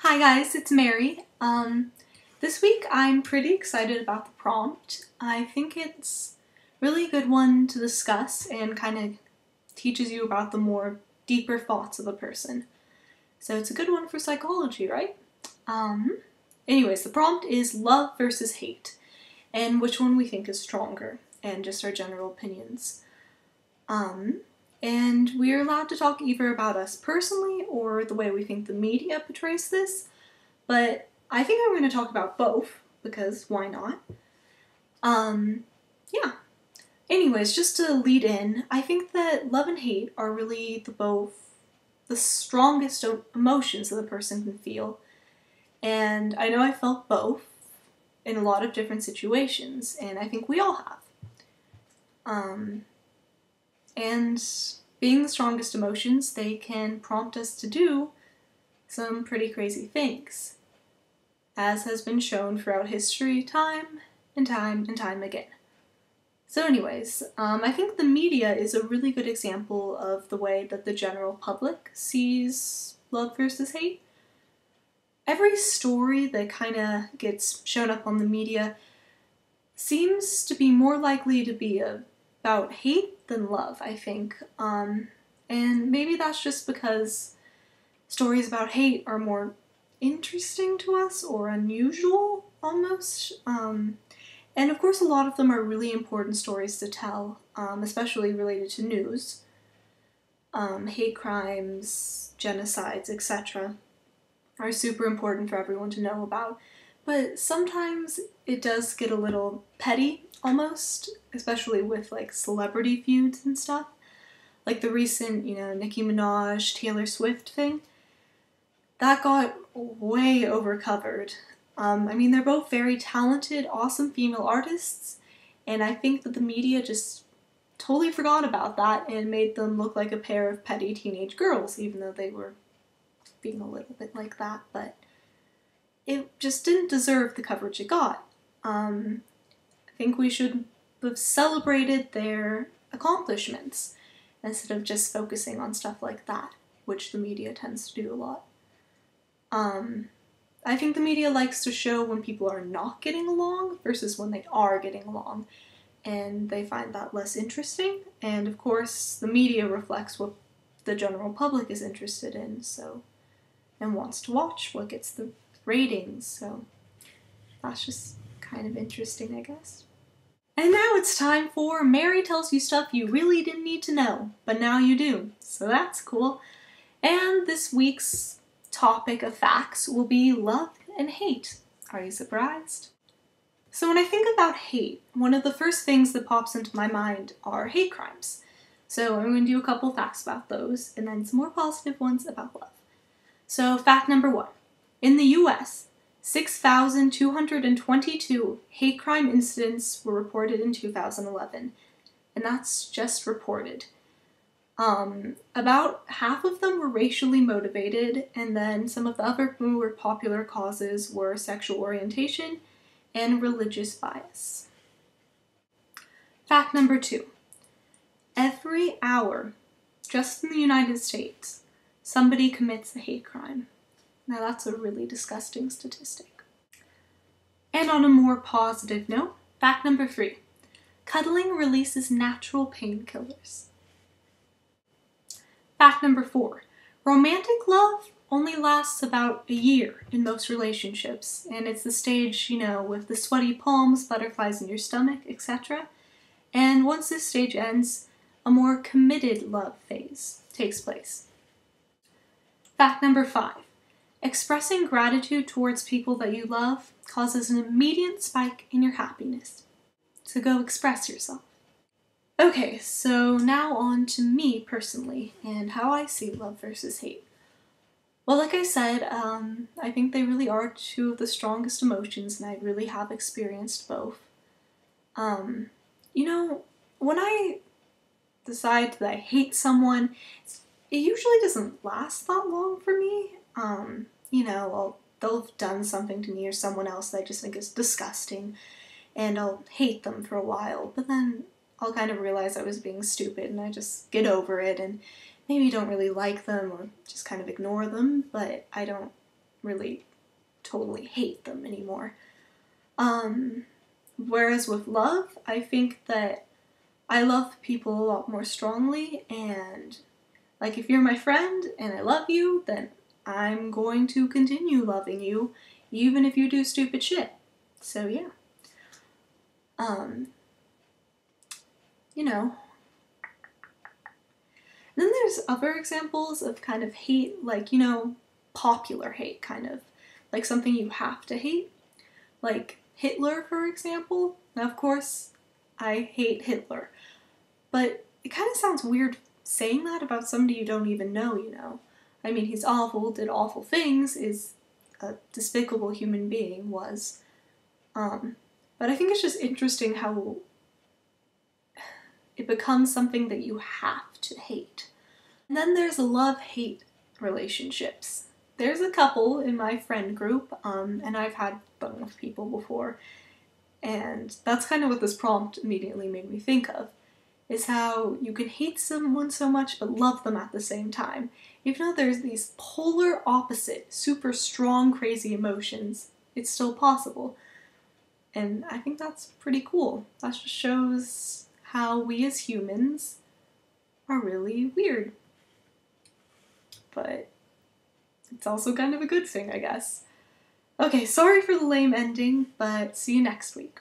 Hi guys, it's Mary. This week I'm pretty excited about the prompt. I think it's really a good one to discuss and kind of teaches you about the more deeper thoughts of a person. So it's a good one for psychology, right? Anyways, the prompt is love versus hate, and which one we think is stronger, and just our general opinions. And we're allowed to talk either about us personally or the way we think the media portrays this, but I think I'm going to talk about both, because why not? Yeah. Anyways, just to lead in, I think that love and hate are really the strongest emotions that a person can feel. And I know I felt both in a lot of different situations, and I think we all have. And being the strongest emotions, they can prompt us to do some pretty crazy things, as has been shown throughout history time and time and time again. So anyways, I think the media is a really good example of the way that the general public sees love versus hate. Every story that kind of gets shown up on the media seems to be more likely to be about hate than love, I think. And maybe that's just because stories about hate are more interesting to us or unusual almost. And of course a lot of them are really important stories to tell, especially related to news. Hate crimes, genocides, etc. are super important for everyone to know about. But sometimes it does get a little petty, almost, especially with like celebrity feuds and stuff. Like the recent, Nicki Minaj, Taylor Swift thing. That got way overcovered. They're both very talented, awesome female artists, and I think that the media just totally forgot about that and made them look like a pair of petty teenage girls, even though they were being a little bit like that, but it just didn't deserve the coverage it got. I think we should have celebrated their accomplishments instead of just focusing on stuff like that, which the media tends to do a lot. I think the media likes to show when people are not getting along versus when they are getting along, and they find that less interesting, and of course the media reflects what the general public is interested in, and wants to watch, what gets the ratings, so that's just kind of interesting, I guess. And now it's time for Mary Tells You Stuff You Really Didn't Need to Know, but now you do, so that's cool. And this week's topic of facts will be love and hate. Are you surprised? So when I think about hate, one of the first things that pops into my mind are hate crimes. So I'm going to do a couple facts about those, and then some more positive ones about love. So fact number 1. In the US, 6,222 hate crime incidents were reported in 2011, and that's just reported. About half of them were racially motivated, and then some of the other more popular causes were sexual orientation and religious bias. Fact number 2. Every hour, just in the United States, somebody commits a hate crime. Now that's a really disgusting statistic. And on a more positive note, fact number 3. Cuddling releases natural painkillers. Fact number 4. Romantic love only lasts about a year in most relationships, and it's the stage, with the sweaty palms, butterflies in your stomach, etc. And once this stage ends, a more committed love phase takes place. Fact number 5. Expressing gratitude towards people that you love causes an immediate spike in your happiness. So go express yourself. Okay, so now on to me personally and how I see love versus hate. Well, like I said, I think they really are two of the strongest emotions, and I really have experienced both. When I decide that I hate someone, it usually doesn't last that long for me. They'll have done something to me or someone else that I just think is disgusting, and I'll hate them for a while, but then I'll kind of realize I was being stupid, and I just get over it, and maybe don't really like them or just kind of ignore them, but I don't really totally hate them anymore. Whereas with love, I think that I love people a lot more strongly, and like if you're my friend and I love you, then I'm going to continue loving you, even if you do stupid shit. So yeah. You know. Then there's other examples of kind of hate, like, you know, popular hate, kind of. Like something you have to hate. Like Hitler, for example. Now, of course, I hate Hitler. But it kind of sounds weird saying that about somebody you don't even know, you know. I mean, he's awful, did awful things, is a despicable human being, was. But I think it's just interesting how it becomes something that you have to hate. And then there's love-hate relationships. There's a couple in my friend group, and I've had them with people before, and that's kind of what this prompt immediately made me think of, is how you can hate someone so much but love them at the same time. Even though there's these polar opposite, super strong, crazy emotions, it's still possible. And I think that's pretty cool. That just shows how we as humans are really weird. But it's also kind of a good thing, I guess. Okay, sorry for the lame ending, but see you next week.